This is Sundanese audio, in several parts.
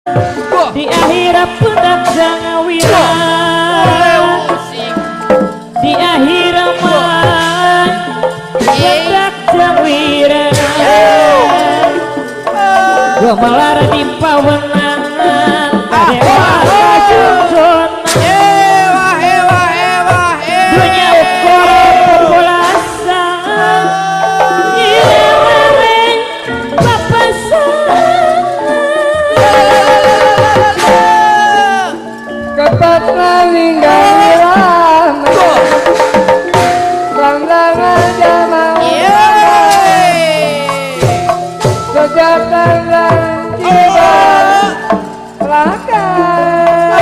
di akhirat pundak jangawira di akhirat man pundak jangawira gemalar di pawenangan adewa junjun dunia ukur pembulasan nyilaring papasan ketat ninggalan randangan jaman sejatan dan jiwa lakan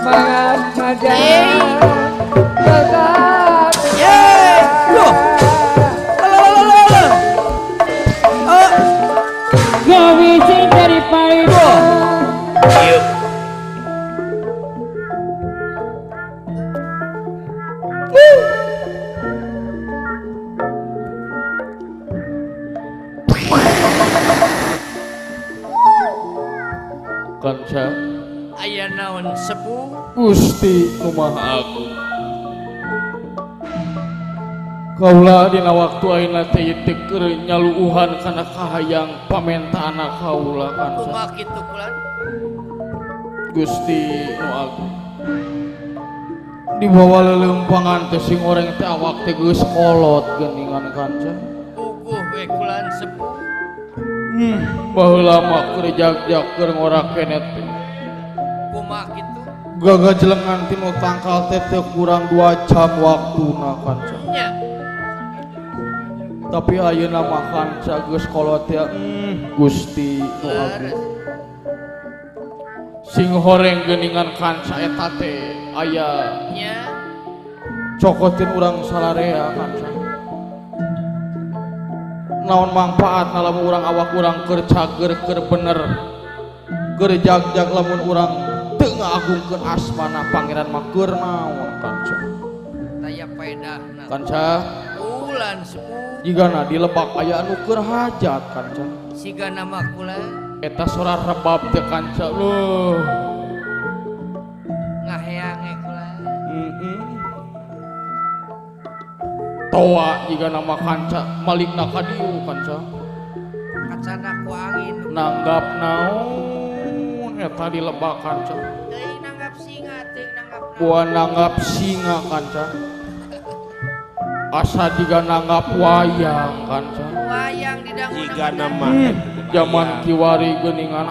mangat majan tetap gawi sing dari parido Kanca aya naon sepuh Gusti kumaha agung kaula dina waktu ayeuna teh teu keur nyaluuhan kana kahayang pamentaana kaula kanca kumaha kitu kulan Gusti nu agung di bawah lelempangan teh sing oreng teh awak teh geus kolot geuningan kanca puguh we kulan sepuh baheula mah keur jag-jag keur ngorak keneh teh kumaha kitu gagajelengan tinu tangkal teh teu kurang 2 jam waktuna kanca nya tapi ayeuna mah kanca geus kolot ya Gusti nu agung sing horeng geuningan kanca eta teh aya nya cokotin urang salarea kanca naon manfaat lamun urang awak urang keur cager keur bener keur jag-jag lamun urang teu ngagungkeun asmana pangeran mah keur naon kanca taya paedahna kanca kulan sepuh jigana di Lebak aya anu keur hajat kanca siga nama kulan eta sora rebab teh kanca ngaheang kulan toa jika nama kanca malikna ka dieu kanca kacana ku angin nanggap naon eta di Lebak kanca teuing nanggap singa teuing nanggap gua nanggap singa kanca asa diga nanggap wayang kanca wayang di dangun Jika nama zaman kiwari geuningan